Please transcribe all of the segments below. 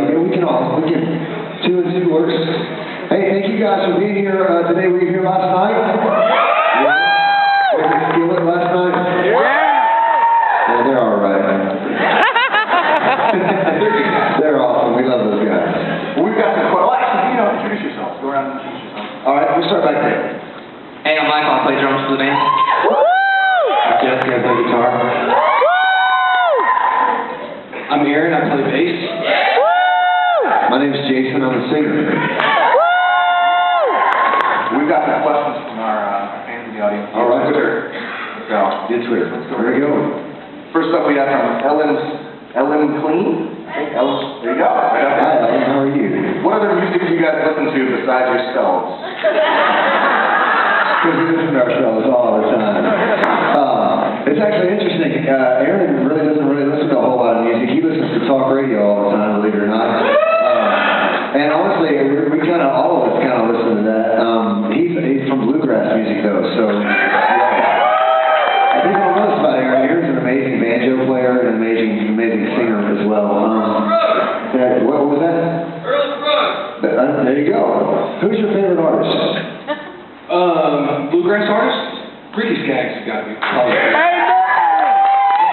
Yeah, we can, two and two works. Hey, thank you guys for being here today. Were you here last night? Yeah. Did you feel it last night? Yeah, they're all right. They're awesome. We love those guys. Well, we've got some questions. Introduce yourself. Go around and introduce yourself. All right, we'll start back there. Hey, I'm Michael. I play drums for the band. Jessica, I play guitar. I'm Aaron. I play bass. My name's Jason. I'm the singer. We've got some questions from our fans in the audience. All right. Twitter. Let's go. Get Twitter. There we go. First up, we have from Ellen Clean. Hey, Ellen. There you go. Right up Hi, there. Ellen. How are you? What other music do you guys listen to besides yourselves? Because we listen to ourselves all the time. It's actually interesting. Aaron really doesn't listen to a whole lot of music. He listens to talk radio all the time, believe it or not. And honestly, we kind of, all of us kind of listen to that. He's from bluegrass music though, so yeah. People don't know this about Aaron. Aaron's an amazing banjo player and an amazing singer as well. What was that? There you go. Who's your favorite artist? Bluegrass artist? Greedy Skaggs has got to be.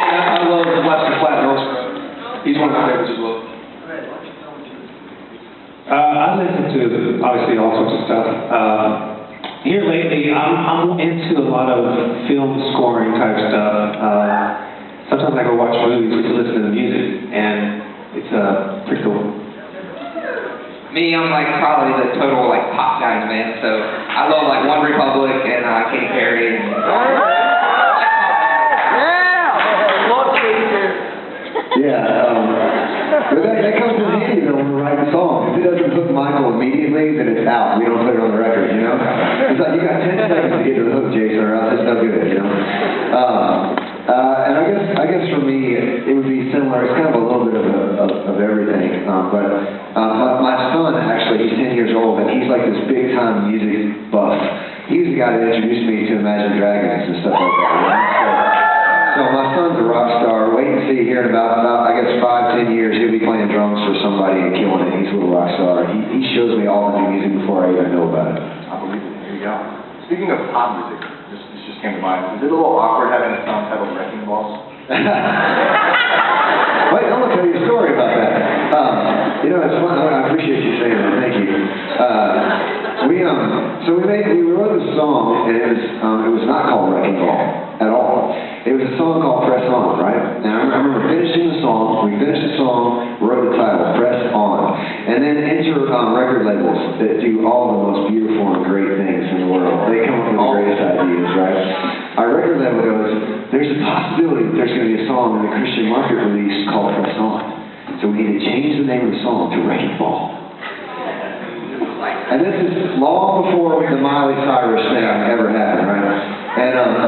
I love Lester Flatnose. He's one of my favorites as well. I listen to obviously all sorts of stuff. Here lately, I'm into a lot of film scoring type stuff. Sometimes I go watch movies to listen to the music, and it's pretty cool. Me, I'm like probably the total like pop guy in the band, so I love like One Republic and Katy Perry. And, But that comes in handy though when we're writing songs. If it doesn't hook Michael immediately, then it's out. We don't put it on the record, you know? It's like you got 10 seconds to get to the hook, Jason, or else it's no good, you know? And I guess for me, it would be similar. It's kind of a little bit of everything. But my son, actually, he's 10 years old, and he's like this big-time music buff. He was the guy that introduced me to Imagine Dragons and stuff like that, you know? So my son's a rock star. Wait and see here in about I guess 5-10 years, he'll be playing drums for somebody and killing it. He's a little rock star. He shows me all the new music before I even know about it. I believe it. Here you go. Speaking of pop music, this just came to mind. Is it a little awkward having a song titled Wrecking Balls? Wait, I'm going to tell you a story about that. It's fun. I appreciate you saying that. Thank you. We wrote this song, and it was not called Wrecking Ball at all. It was a song called Press On, right? And I remember finishing the song. We finished the song, wrote the title, Press On, and then enter record labels that do all the most beautiful and great things in the world. They come up with the greatest ideas, right? Our record label goes, there's a possibility that there's going to be a song in the Christian market release called Press On. So we need to change the name of the song to Wrecking Ball. And this is long before the Miley Cyrus thing ever happened, right?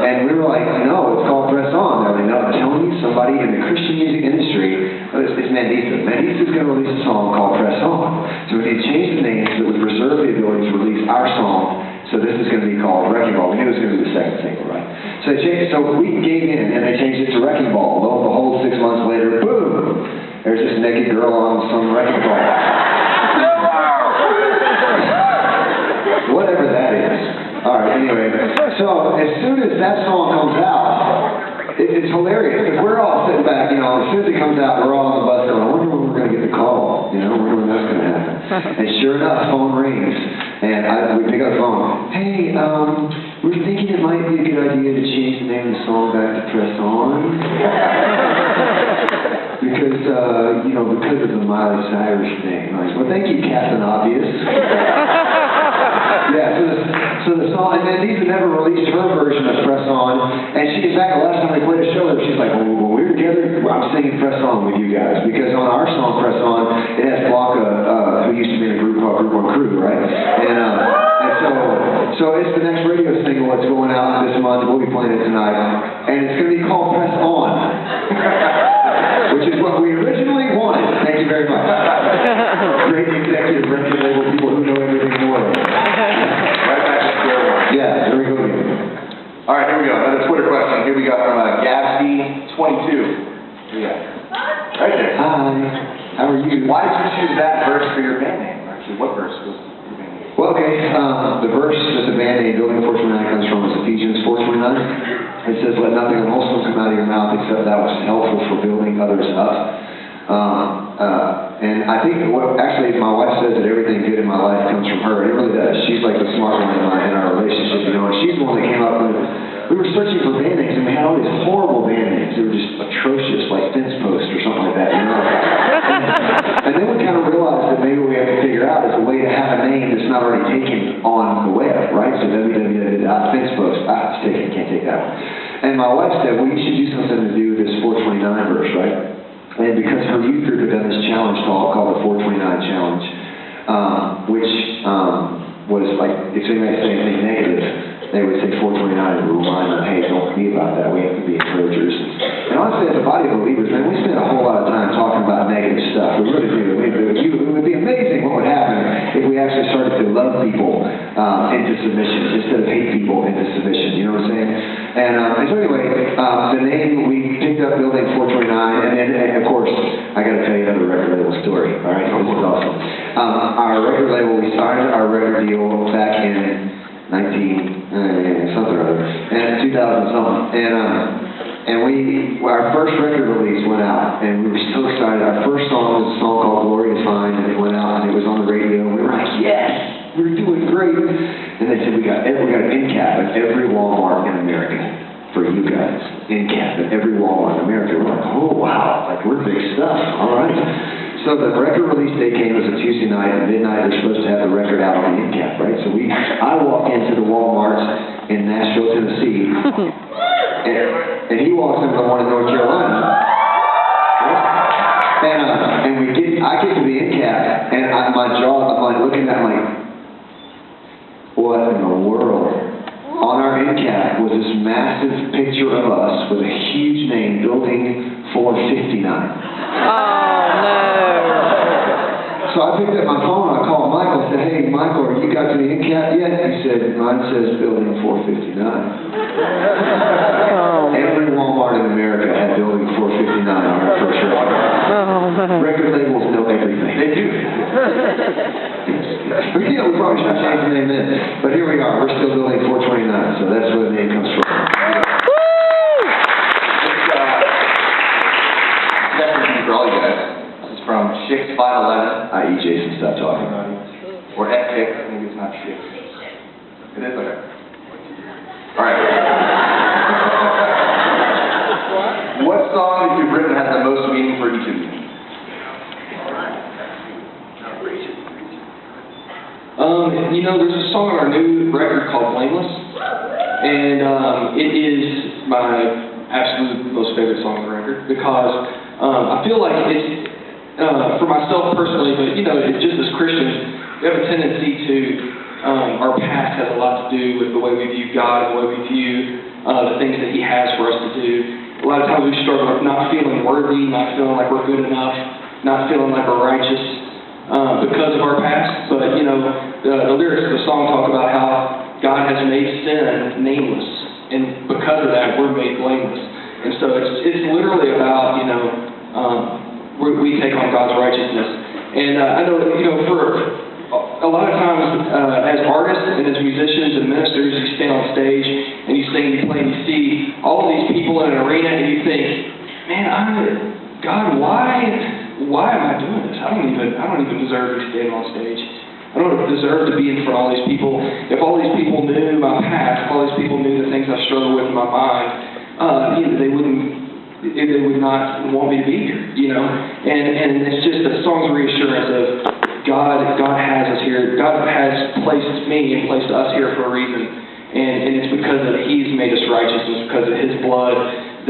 And we were like, no, it's called Press On. They're like, no, I'm telling you, somebody in the Christian music industry, it's Mandisa. Mandisa's going to release a song called Press On. So we need to change the name so that we reserve the ability to release our song. So this is going to be called Wrecking Ball. We knew it was going to be the second single, right? So we gave in, and they changed it to Wrecking Ball. Lo and behold, 6 months later, boom! There's this naked girl on some wrecking ball. Whatever that is. Alright, anyway. So, as soon as that song comes out, it's hilarious, because we're all sitting back, as soon as it comes out, we're all on the bus going, I wonder when we're going to get the call, I wonder when that's going to happen. And sure enough, the phone rings, and we pick up the phone. Hey, we're thinking it might be a good idea to change the name of the song back to Press On. Because of the Miley Cyrus thing. Like, well, thank you, Captain Obvious. Yeah, so the song, and then Lisa never released her version of Press On, and she, in fact, the last time we played a show with her, she's like, well, when we were together, I'm singing Press On with you guys, because on our song, Press On, it has Blanca, who used to be in a group called Group One Crew, right? And so it's the next radio single that's going out this month, we'll be playing it tonight, and it's going to be called Press On, which is what we originally wanted. Thank you very much. Great executive record label people who know everything in the world. Yeah, there we go again. All right, here we go. Another Twitter question. Here we go from Gabsy22. Here we go. Right there. Hi. How are you? Why did you choose that verse for your band name? Actually, what verse was your band name? Well, okay, the verse that the band name Building 429 comes from is Ephesians 4:29. It says, "Let nothing unwholesome come out of your mouth except that which is helpful for building others up." And I think actually my wife says that everything good in my life comes from her, and it really does. She's like the smart one in our relationship, you know, and she's the one that came up with, we were searching for band names, and we had all these horrible band names. They were just atrocious, like Fence Post or something like that, you know. And then we kind of realized that maybe we have to figure out is a way to have a name that's not already taken on the web, right? So www.fencepost, it's taken, can't take that one. And my wife said, well, you should do something to do with this 429 verse, right? And because her youth group had done this challenge called the 429 Challenge, which was like, if anybody say anything negative, they would say 429 and remind them, hey, don't be about that. We have to be encouragers. And honestly, as a body of believers, man, we spend a whole lot of time talking about negative stuff. We really do. It would be amazing what would happen if we actually started to love people into submission instead of hate people into submission. You know what I'm saying? And so anyway, the name, we picked up Building 429, and of course, I got to tell you another record label story. All right, this is awesome. Our record label, we signed our record deal back in 2000 something, and our first record release went out, and we were so excited. Our first song was a song called Glory to Find, and it went out, and it was on the radio, and we were like, yes, we're doing great. And they said, we got an end cap at every Walmart in America for you guys. End cap at every Walmart in America. We're like, oh wow, like we're big stuff, all right. So the record release day came as a Tuesday night, at midnight they're supposed to have the record out on the end cap, right? So I walk into the Walmarts in Nashville, Tennessee, and he walks into the one in North Carolina. And I get to the end cap, and my jaw, I'm like looking at what in the world? On our end cap was this massive picture of us with a huge name, Building 459. So I picked up my phone, I called Michael, and said, hey, Michael, have you got to the end cap yet? He said, mine says Building 459. Every Walmart in America had Building 459 on our first record. Record labels know everything. They do. You know, we probably should change the name then. But here we are, we're still Building 429, so that's where the name comes from. Definitely for all you guys. From Shix 511. I.E. Jason, stop talking. Or F6, maybe it's not Shix. It is okay. Alright. What song that you've written has the most meaning for each of you? You know, there's a song on our new record called Blameless, and it is my absolute most favorite song on the record because I feel like it's for myself personally, but you know, just as Christians, we have a tendency to, our past has a lot to do with the way we view God, the way we view the things that He has for us to do. A lot of times we struggle with not feeling worthy, not feeling like we're good enough, not feeling like we're righteous because of our past. But you know, the lyrics of the song talk about how God has made sin nameless, and because of that, we're made blameless. And so it's literally about, you know, we take on God's righteousness. And I know, you know, for a lot of times as artists and as musicians and ministers, you stand on stage and you sing, you play, and you see all of these people in an arena and you think, man, God, why am I doing this? I don't even deserve to be standing on stage. I don't deserve to be in front of all these people. If all these people knew my past, if all these people knew the things I struggle with in my mind, they would not want me to be here, you know? And it's just a song's reassurance of God has us here. God has placed me and placed us here for a reason. And it's because that He's made us righteous. It's because of His blood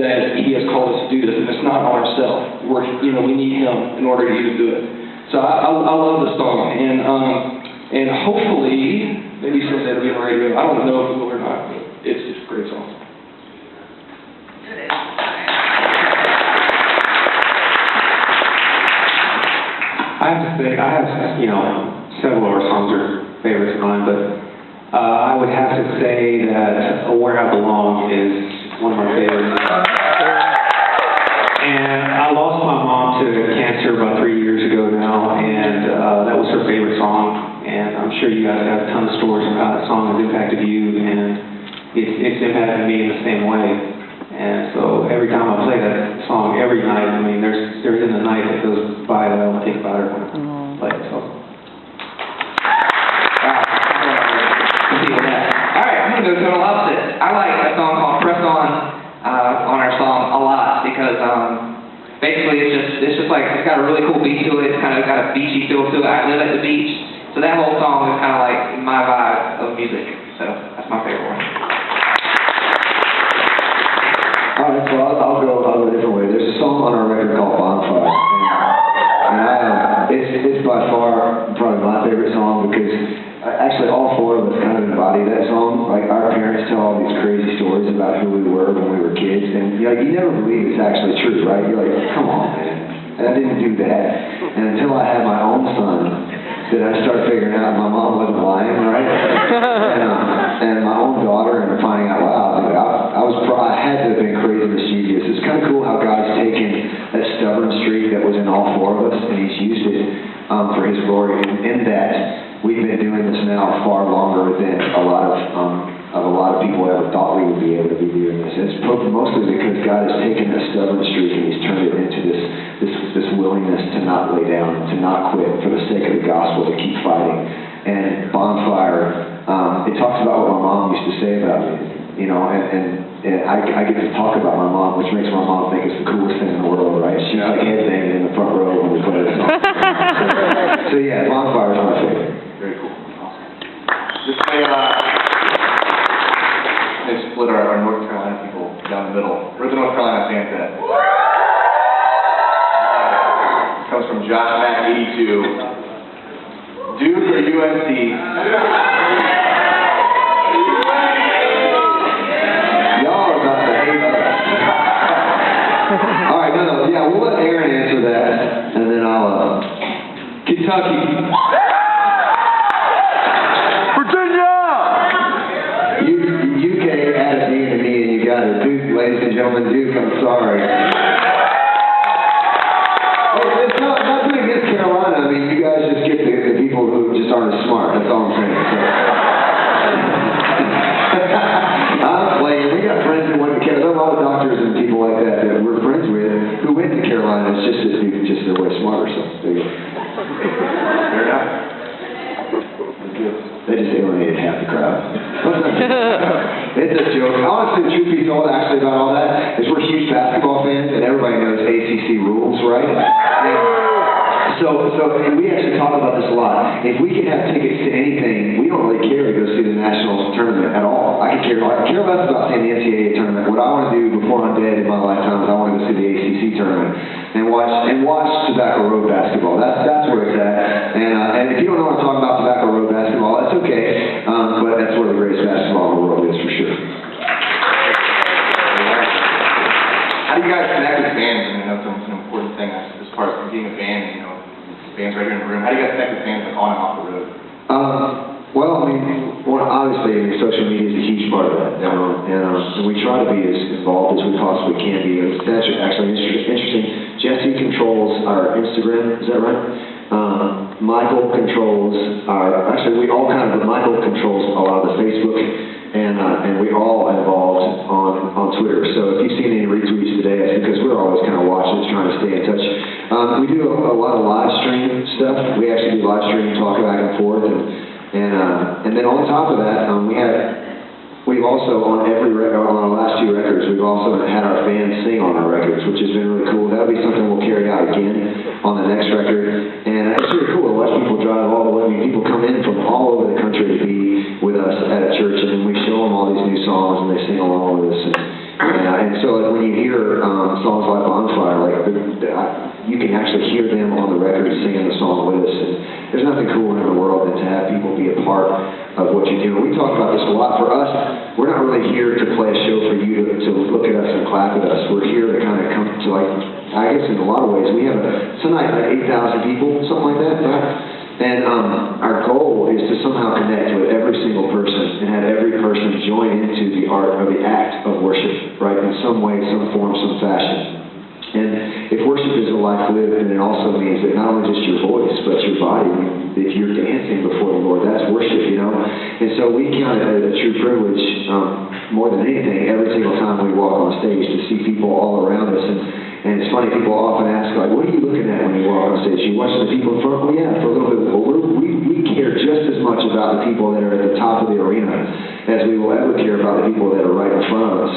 that He has called us to do this. And it's not on ourselves. We need Him in order to even do it. So I love the song. And hopefully, maybe someday it'll be on the radio. I don't know if it will or not, but it's just a great song. I have to say, you know, several of our songs are favorites of mine, but I would have to say that Where I Belong is one of my favorites. And I lost my mom to cancer about 3 years it's impacted me in the same way. And so every time I play that song, every night, I mean, there's in the night that goes by that I don't think about it when I play it. So. All right, I'm gonna go total opposite. I like a song called "Press On" our song a lot because basically it's just like it's got a really cool beat to it. It's kind of got a beachy feel to it. I live at the beach, so that whole song is kind of like my vibe of music. So that's my favorite one. All right, so I'll go a different way. There's a song on our record called Bonfire, and it's by far probably my favorite song because actually all four of us kind of embody that song. Like our parents tell all these crazy stories about who we were when we were kids, and you never believe it's actually true, right? You're like, come on, man, I didn't do that. And until I had my own son, did I start figuring out my mom wasn't lying, right? And my own daughter, and finding out, wow, I had to have been crazy mischievous. It's kind of cool how God's taken that stubborn streak that was in all four of us, and He's used it for His glory. And in that, we've been doing this now far longer than a lot of people ever thought we would be able to be doing this. It's mostly because God has taken that stubborn streak and He's turned it into this willingness to not lay down, to not quit for the sake of the gospel, to keep fighting. And Bonfire, it talks about what my mom used to say about me, and I get to talk about my mom, which makes my mom think it's the coolest thing in the world, right? She's like headbanging in the front row when we play this song. So yeah, Bonfire is my favorite. Very cool. Awesome. This way, they split our North Carolina people down the middle. We're the North Carolina fans at. Comes from Josh Mack 82. Duke or USC? Y'all are about to hate us. All right, no, yeah, we'll let Aaron answer that, and then I'll, Kentucky. UK added D to me, and you got it. Duke, ladies and gentlemen, Duke, I'm sorry. It's not putting against Carolina. I mean, you guys just get the people who just aren't as smart. That's all I'm saying. So. I'm playing. We got friends who went to Carolina. There are a lot of doctors and people like that we're friends with who went to Carolina. It's just that they're way smarter. So there you go. Fair enough. They just alienated half the crowd. It's a joke. Honestly, the truth be told, actually, about all that, is we're huge basketball fans, and everybody knows ACC rules, right? And we actually talk about this a lot. If we could have tickets to anything, we don't really care to go see the national tournament at all. I could care less about seeing the NCAA tournament. What I want to do before I'm dead in my lifetime is I want to go see the ACC tournament and watch Tobacco Road basketball. That's where it's at. And if you don't know what I'm talking about, Tobacco Road basketball, that's okay. But that's where the greatest basketball in the world is for sure. How do you guys connect with bands? I mean, that's an important thing as far as being a band, bands right here in the room. How do you guys connect with bands like on and off the road? Well, I mean, obviously, social media is a huge part of that, and we try to be as involved as we possibly can be. It's actually interesting. Jesse controls our Instagram, is that right? Michael controls actually we all kind of, but Michael controls a lot of the Facebook, and we all involved on Twitter. So if you've seen any retweets today, it's because we're always kind of watching, trying to stay in touch. We do a lot of live stream stuff. We actually do live stream, talk back and forth, and then on top of that, we've also on our last two records, we've also had our fans sing on our records, which has been really cool. That'll be something we'll carry out again on the next record, and it's really cool to watch people drive all the way. I mean, people come in from all over the country to be with us at a church, and then we show them all these new songs, and they sing along with us. And so when you hear songs like Bonfire, you can actually hear them on the record singing the song with us. And there's nothing cooler in the world than to have people be a part of what you do. We talk about this a lot. For us, we're not really here to play a show for you to look at us and clap at us. We're here to kind of come to, I guess in a lot of ways, we have tonight 8,000 people, something like that, right? And our goal is to somehow connect with every single person and have every person join into the art of the act of worship, right? In some way, some form, some fashion. And if worship is a life lived, then it also means that not only just your voice, but your body. I mean, if you're dancing before the Lord, that's worship, you know? And so we count it as a true privilege, more than anything, every single time we walk on stage to see people all around us. And it's funny, people often ask, like, what are you looking at when you walk on stage? You watch the people in front? Well, yeah, for a little bit. But we care just as much about the people that are at the top of the arena as we will ever care about the people that are right in front of us.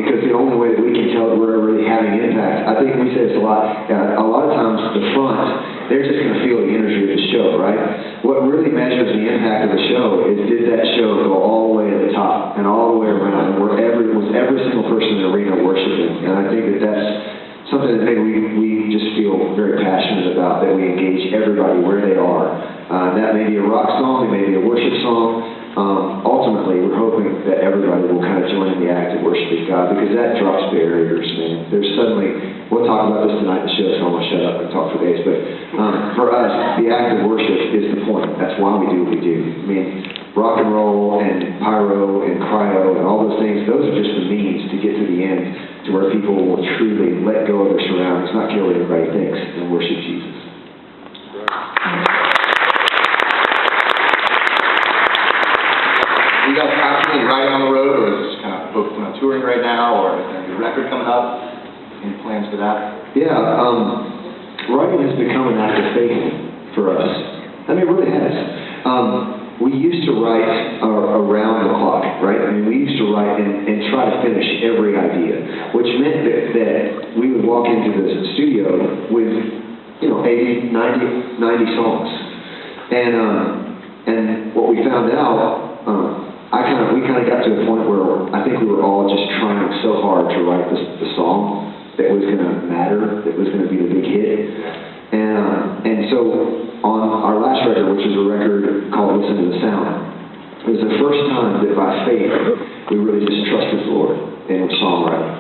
Because the only way that we can tell that we're really having impact, I think we say this a lot of times the front, they're just going to feel the energy of the show, right? What really measures the impact of the show is, did that show go all the way to the top and all the way around, and was every single person in the arena worshiping? And I think that that's something that maybe we just feel very passionate about, that we engage everybody where they are. That may be a rock song, it may be a worship song. Ultimately, we're hoping that everybody will kind of join in the act of worshiping God, because that drops barriers, man. There's suddenly, we'll talk about this tonight in the show, so I'm going to shut up and talk for days, but for us, the act of worship is the point. That's why we do what we do. I mean, rock and roll and pyro and cryo and all those things, those are just the means to get to the end, to where people will truly let go of their surroundings, not care what everybody thinks, and worship Jesus. Are you guys constantly riding on the road, or is it just kind of focusing on touring right now, or is there a new record coming up? Any plans for that? Yeah, writing has become an act of faith for us. I mean, it really has. We used to write around the clock, right? I mean, we used to write and try to finish every idea, which meant that we would walk into the studio with, 80, 90 songs. And what we found out, we kind of got to a point where I think we were all just trying so hard to write the song that was going to matter, that was going to be the big hit. And so on our last record, which was a record called Listen to the Sound, it was the first time that by faith we really just trusted the Lord in songwriting.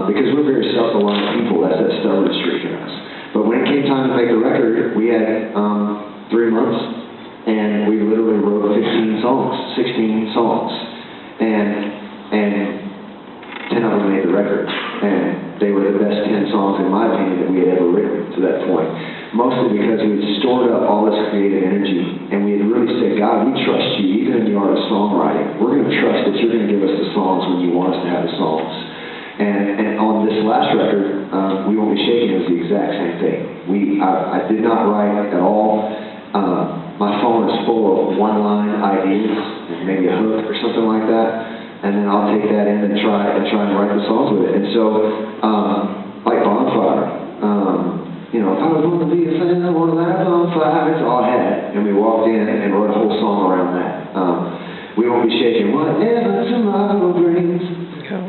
Because we're very self-reliant people, that's that stubborn streak in us. But when it came time to make the record, we had 3 months, and we literally wrote 15 songs, 16 songs, and 10 of them made the record. And they were the best 10 songs, in my opinion, that we had ever written to that point. Mostly because we had stored up all this creative energy, and we had really said, God, we trust you, even in the art of songwriting. We're going to trust that you're going to give us the songs when you want us to have the songs. And on this last record, We Won't Be Shaken, was the exact same thing. I did not write at all. My phone is full of one-line ideas, and maybe a hook or something like that, and then I'll take that in and try and write the songs with it. And so, like Bonfire, if I was going to be a fan, I want to light a bonfire. That's all I had, and we walked in and wrote a whole song around that. We Won't Be Shaken, whatever tomorrow brings.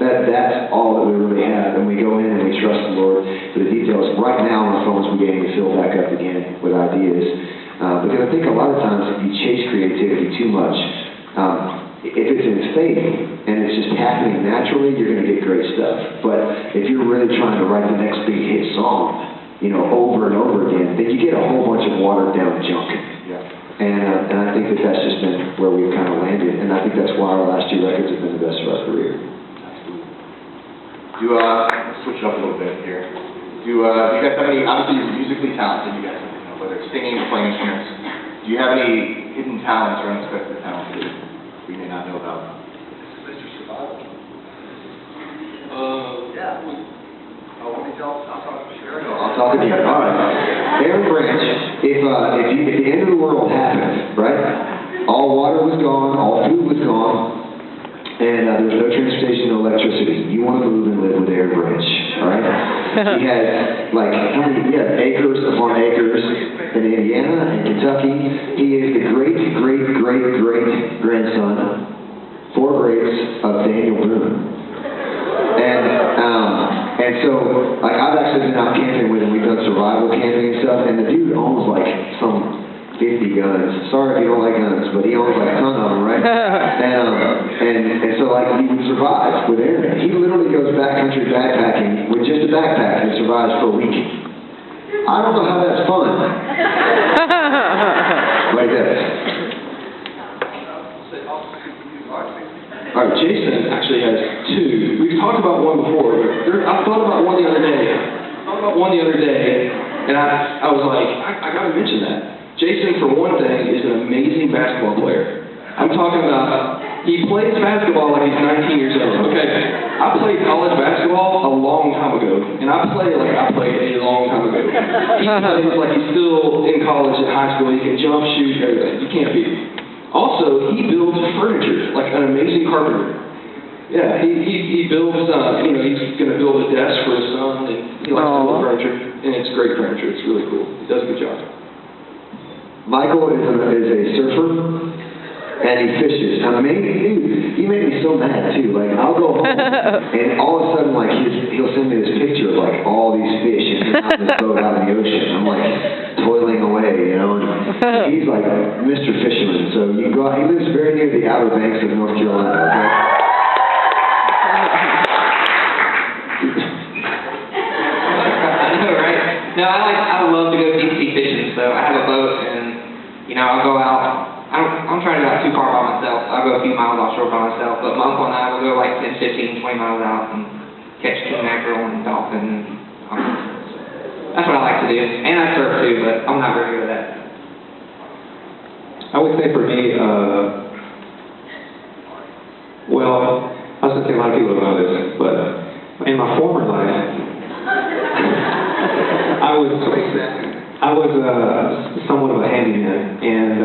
That's all that we really have, and we go in and we trust the Lord for the details. Right now, my phone's beginning to fill back up again with ideas. Because I think a lot of times if you chase creativity too much, if it's in faith and it's just happening naturally, you're going to get great stuff. But if you're really trying to write the next big hit song, over and over again, then you get a whole bunch of watered down junk. Yeah. And I think that's just been where we've kind of landed, and I think that's why our last 2 records have been the best of our career. Let's switch it up a little bit here. Do you guys have any, obviously you're musically talented, you guys, whether it's singing or playing instruments, do you have any hidden talents or unexpected talents that we may not know about? Mr. Survival. Yeah. Oh, let me tell, I'll talk to Sharon. I'll talk to you. All right. Aaron Branch, if the end of the world happened, right? All water was gone, all food was gone, and there was no transportation, no electricity. You want to move and live with Aaron Branch, all right? He had, acres upon acres in Indiana and Kentucky. He is the great-great-great-grandson, 4 greats, of Daniel Boone. And so, I've actually been out camping with him. We've done survival camping and stuff, and the dude owns, some 50 guns. Sorry if you don't like guns, but he owns, a ton of them, right? And so, he would survive with Aaron. He literally goes backcountry backpacking with just a backpack and survives for a week. I don't know how that's fun. Like this. All right, Jason actually has 2. We've talked about one before, but I thought about one the other day. thought about one the other day, and I was like, I gotta mention that. Jason, for one thing, is an amazing basketball player. I'm talking about, he plays basketball like he's 19 years old. Okay, I played college basketball a long time ago, and I played like I played a long time ago. He plays like he's still in college and high school. He can jump, shoot, everything. You can't beat him. Also, he builds furniture, like an amazing carpenter. Yeah, he builds, he's going to build a desk for his son, and he likes to build furniture, and it's great furniture. It's really cool. He does a good job. Michael is a surfer, and he fishes. I mean, dude, he made me so mad, too. Like, I'll go home, and all of a sudden, like, he'll send me this picture of, like, all these fish and him on this boat out in the ocean. I'm, like, toiling away, you know, and he's, like, Mr. Fisherman. So you go out, he lives very near the Outer Banks of North Carolina, okay? I know, right? No, I love to go deep sea fishing, so I have a boat, and, I'll go out. I'm trying to go out too far by myself. I'll go a few miles offshore by myself, but my uncle and I will go like 10, 15, 20 miles out and catch king mackerel and dolphin. That's what I like to do. And I surf too, but I'm not very good at that. I would say for me, well, I was going to say a lot of people don't know this, but in my former life, I was somewhat of a handyman, and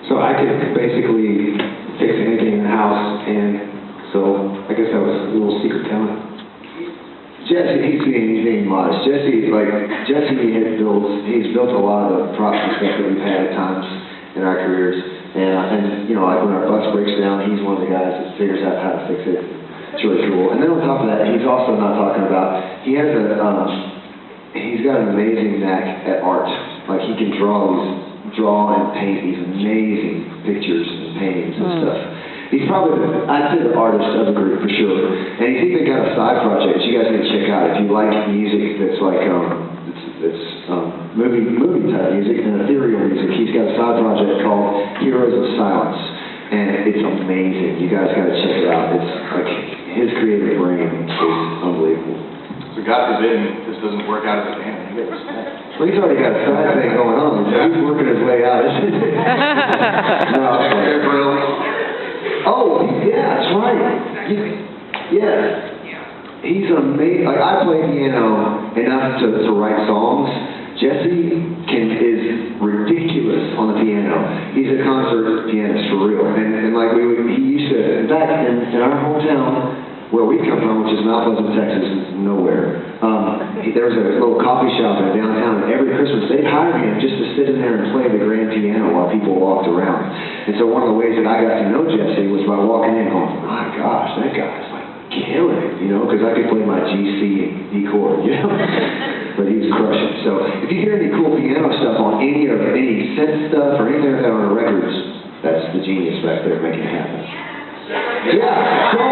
so I could basically fix anything in the house, and so I guess that was a little secret talent. Jesse, he's being modest. Jesse he's built a lot of the props and stuff that we've had at times in our careers, and like when our bus breaks down, he's one of the guys that figures out how to fix it. It's really cool. And then on top of that, he's also not talking about, he's got an amazing knack at art. Like, he can draw and paint these amazing pictures and paintings and stuff. He's probably, I'd say, the artist of the group for sure. And he's even got a side project you guys need to check out if you like music that's like, movie type music and ethereal music. He's got a side project called Heroes of Silence. And it's amazing. You guys got to check it out. It's like, his creative brain is unbelievable. So God forbid this doesn't work out as a band. Well, he's already got a side thing going on. So he's working his way out. Oh, yeah, that's right. Yeah. He's amazing. Like, I play piano enough to write songs. Jesse is ridiculous on the piano. He's a concert pianist for real. And like he used to, in fact, in our hometown, where we come from, which is Mount Pleasant, Texas, nowhere, there was a little coffee shop in downtown, and every Christmas they'd hire him just to sit in there and play the grand piano while people walked around. And so one of the ways that I got to know Jesse was by walking in going, my gosh, that guy's like killing it, because I could play my G, C, and D chord, But he was crushing. So if you hear any cool piano stuff on any synth stuff or anything like that on the records, that's the genius back there making it happen. Yeah, go.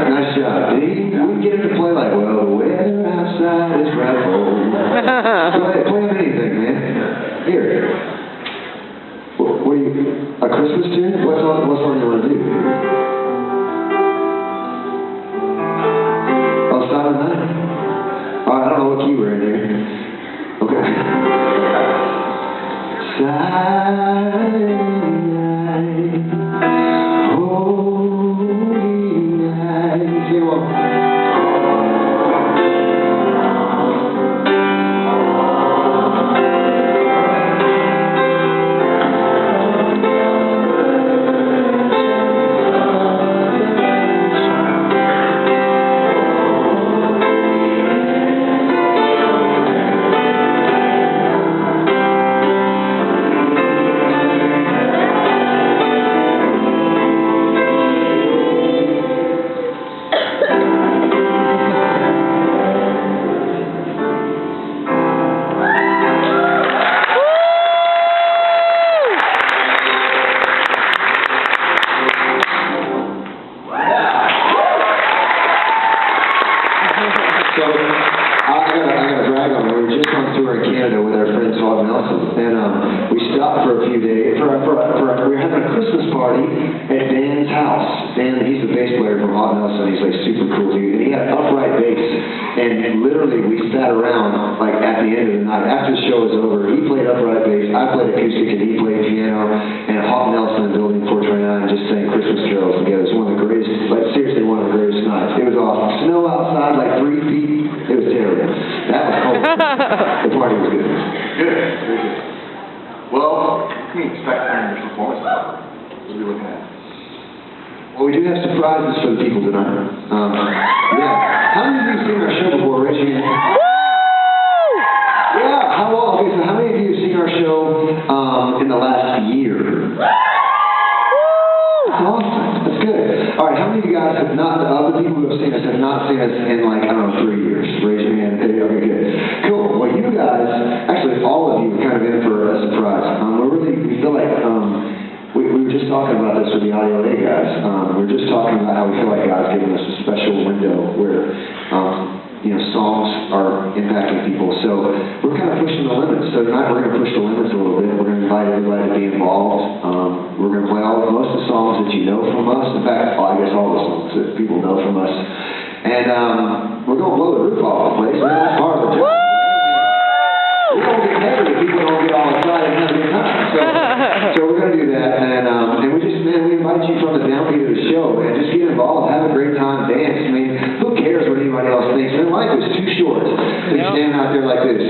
Nice job. We get him to play like, well, the weather outside is frightful. Play him anything, man. Here. What are you, a Christmas tune? What song you want to do? Oh, Silent Night? Oh, I don't know what key we're in there. Okay. Silent night, holy night. Sing one. tour in Canada with our friend Todd Nelson, and we stopped for a few days. We were having a Christmas party at Dan's house. Dan, he's the bass player from Hot Nelson. He's like super cool dude, and he had upright bass. And literally, we sat around like at the end of the night after the show was over. He played upright bass, I played acoustic, and he played piano. And Hot Nelson and Building 429 just sang Christmas carols together. It's one of the greatest, like seriously, one of the greatest nights. It was awesome. Snow outside, like 3 feet. It was terrible. That was cold. The party was good. Good, very good. Well, what can we expect from your performance? What are we looking at? Well, we do have surprises for the people tonight. Yeah. How many of you have seen our show before? Raise your hand. Yeah. Okay, so how many of you have seen our show in the last year? That's awesome. That's good. All right, how many of you guys have not, the people who have seen us have not seen us in like, I don't know, 3 years? Raise your hand. Okay, good. Cool. Well, you guys, actually all of you are kind of in for a surprise. We feel like, we were just talking about this with the Audio A guys. We were just talking about how we feel like God's given us a special window where, songs are impacting people. So we're kind of pushing the limits. So tonight we're going to push the limits a little bit. We're going to invite everybody to be involved. We're going to play most of the songs that you know from us. In fact, I guess all the songs that people know from us. And we're going to blow the roof off the place. And that's part of the job. We don't get heavy if people don't get all excited and have a good time. So we're going to do that. And we just, man, we invite you from the downbeat of the show, man. Just get involved, have a great time, dance. I mean, who cares what anybody else thinks? Man, life is too short to be standing out there like this.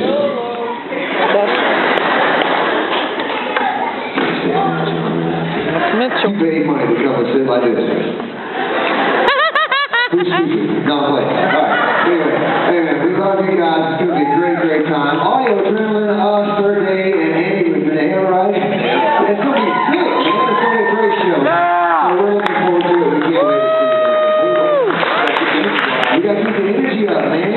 You paid money to come and sit like this. Who's stupid? No, I'm playing. All right. Anyway, we love you guys. It's going to be a great, great time. Audio, Adrenaline, us, Third Day, and Andy with Banana, right? Yeah, it's going to be sick, man. It's going to be a great show. So we're looking forward to it. We can't wait to see it. We got to keep the energy up, man.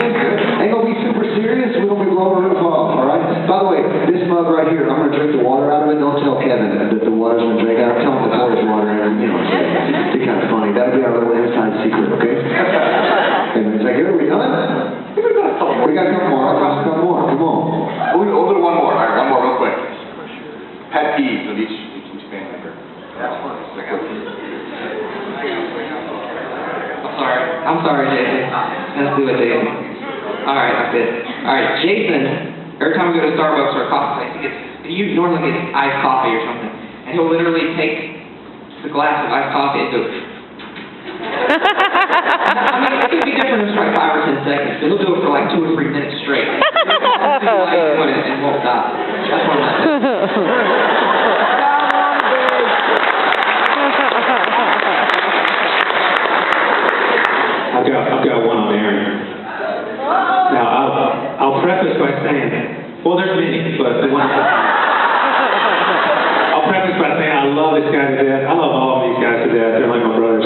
Ain't going to be super serious. We're going to be blowing the roof off, all right? By the way, this mug right here, I'm going to drink the water out of it. Don't tell Kevin that the water's going to drink out. Tell him the water's water, and it'd be kind of funny. That'll be our little inside secret, okay? And it's like, are we done? We got a couple more. Come on. We'll do one more. All right, one more real quick. Pet peeves of each band member. That's fun. I'm sorry, Jason. Let's do it, Jason. All right, that's it. All right, Jason, every time we go to Starbucks or a coffee place, you normally get iced coffee or something, and he'll literally take the glass of iced coffee and go. I mean, it could be different in like 5 or 10 seconds, but he'll do it for like 2 or 3 minutes straight. And won't stop. That's one of my things. I've got one on Aaron. Now, I'll preface by saying, well, there's many, but the one I'll preface by saying I love this guy to death. I love all of these guys to death. They're like my brothers.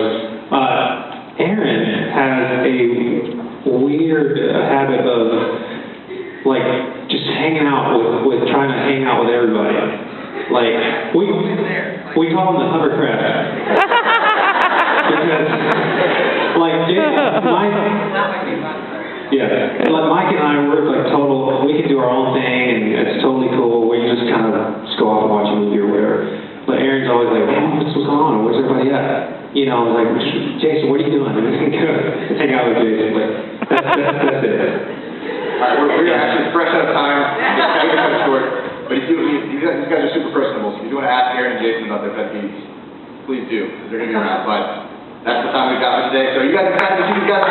Aaron has a weird habit of, like, just hanging out with trying to hang out with everybody. Like, we call him the hovercraft. Because, like, Mike and I work like total, we can do our own thing, and it's totally cool. We just kind of just go off and watch a movie or whatever. But Aaron's always like, hey, what's going on? Where's everybody at? You know, like, Jason, what are you doing? And we're going to hang out with Jason. But that's it. All right, we're actually fresh out of time. We're kind of short. But these guys are super personable. So if you want to ask Aaron and Jason about their pet peeves, please do. They're going to be around. But that's the time we've got for today. So you guys excited to see these guys?